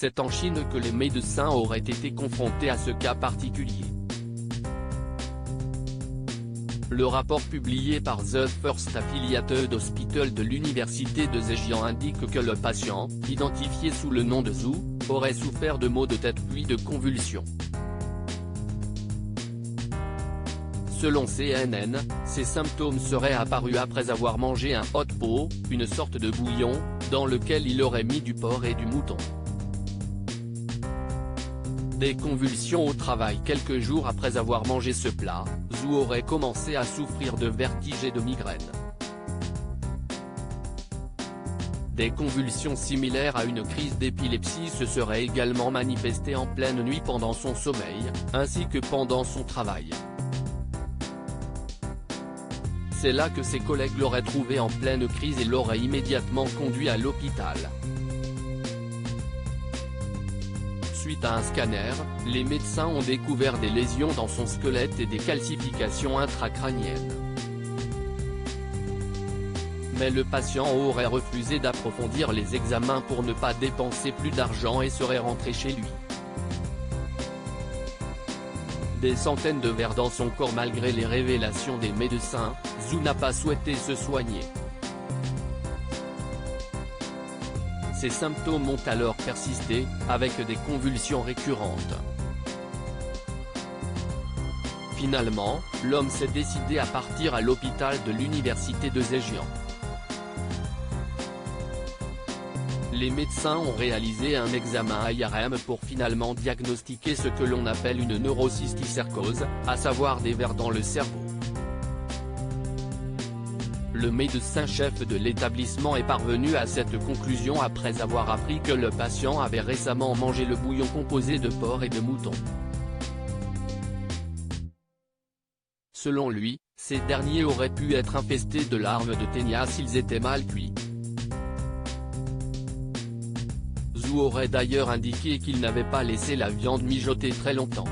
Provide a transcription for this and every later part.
c'est en Chine que les médecins auraient été confrontés à ce cas particulier. Le rapport publié par The First Affiliated Hospital de l'université de Zhejiang indique que le patient, identifié sous le nom de Zhu, aurait souffert de maux de tête puis de convulsions. Selon CNN, ces symptômes seraient apparus après avoir mangé un hot pot, une sorte de bouillon, dans lequel il aurait mis du porc et du mouton. Des convulsions au travail. Quelques jours après avoir mangé ce plat, Zhu aurait commencé à souffrir de vertiges et de migraines. Des convulsions similaires à une crise d'épilepsie se seraient également manifestées en pleine nuit pendant son sommeil, ainsi que pendant son travail. C'est là que ses collègues l'auraient trouvé en pleine crise et l'auraient immédiatement conduit à l'hôpital. Suite à un scanner, les médecins ont découvert des lésions dans son squelette et des calcifications intracrâniennes. Mais le patient aurait refusé d'approfondir les examens pour ne pas dépenser plus d'argent et serait rentré chez lui. Des centaines de vers dans son corps. Malgré les révélations des médecins, Zhu n'a pas souhaité se soigner. Ces symptômes ont alors persisté, avec des convulsions récurrentes. Finalement, l'homme s'est décidé à partir à l'hôpital de l'université de Zhejiang. Les médecins ont réalisé un examen IRM pour finalement diagnostiquer ce que l'on appelle une neurocysticercose, à savoir des vers dans le cerveau. Le médecin-chef de l'établissement est parvenu à cette conclusion après avoir appris que le patient avait récemment mangé le bouillon composé de porc et de mouton. Selon lui, ces derniers auraient pu être infestés de larves de ténia s'ils étaient mal cuits. Zhu aurait d'ailleurs indiqué qu'il n'avait pas laissé la viande mijoter très longtemps.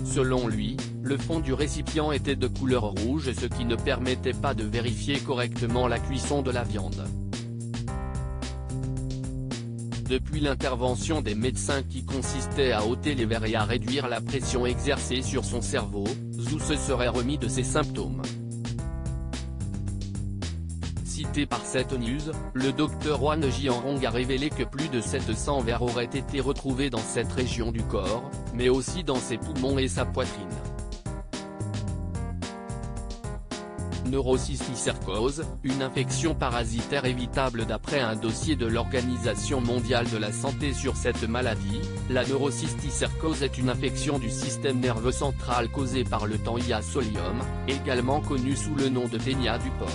Selon lui, le fond du récipient était de couleur rouge, ce qui ne permettait pas de vérifier correctement la cuisson de la viande. Depuis l'intervention des médecins qui consistait à ôter les vers et à réduire la pression exercée sur son cerveau, Zhu se serait remis de ses symptômes. Cité par cette news, le docteur Huan Jianrong a révélé que plus de 700 vers auraient été retrouvés dans cette région du corps, mais aussi dans ses poumons et sa poitrine. Neurocysticercose, une infection parasitaire évitable d'après un dossier de l'Organisation mondiale de la santé sur cette maladie. La neurocysticercose est une infection du système nerveux central causée par le Taenia solium, également connu sous le nom de ténia du porc.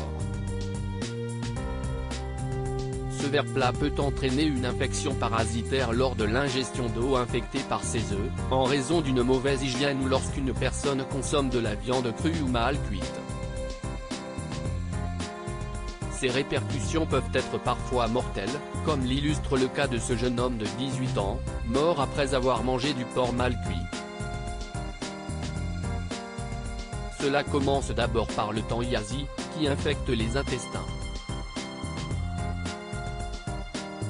Ce ver plat peut entraîner une infection parasitaire lors de l'ingestion d'eau infectée par ses œufs, en raison d'une mauvaise hygiène ou lorsqu'une personne consomme de la viande crue ou mal cuite. Ces répercussions peuvent être parfois mortelles, comme l'illustre le cas de ce jeune homme de 18 ans, mort après avoir mangé du porc mal cuit. Cela commence d'abord par le Taeniasie, qui infecte les intestins.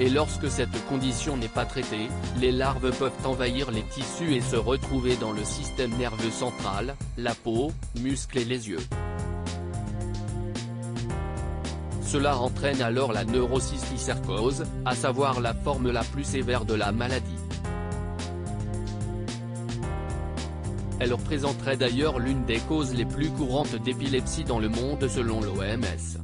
Et lorsque cette condition n'est pas traitée, les larves peuvent envahir les tissus et se retrouver dans le système nerveux central, la peau, muscles et les yeux. Cela entraîne alors la neurocysticercose, à savoir la forme la plus sévère de la maladie. Elle représenterait d'ailleurs l'une des causes les plus courantes d'épilepsie dans le monde selon l'OMS.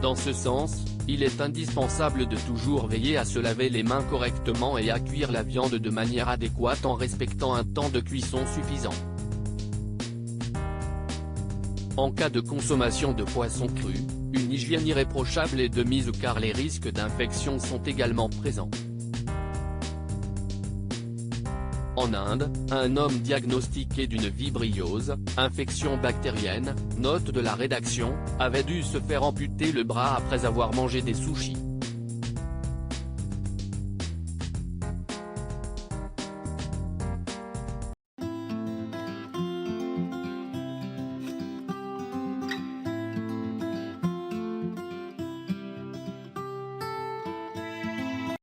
Dans ce sens, il est indispensable de toujours veiller à se laver les mains correctement et à cuire la viande de manière adéquate en respectant un temps de cuisson suffisant. En cas de consommation de poisson cru, une hygiène irréprochable est de mise car les risques d'infection sont également présents. En Inde, un homme diagnostiqué d'une vibriose, infection bactérienne, note de la rédaction, avait dû se faire amputer le bras après avoir mangé des sushis.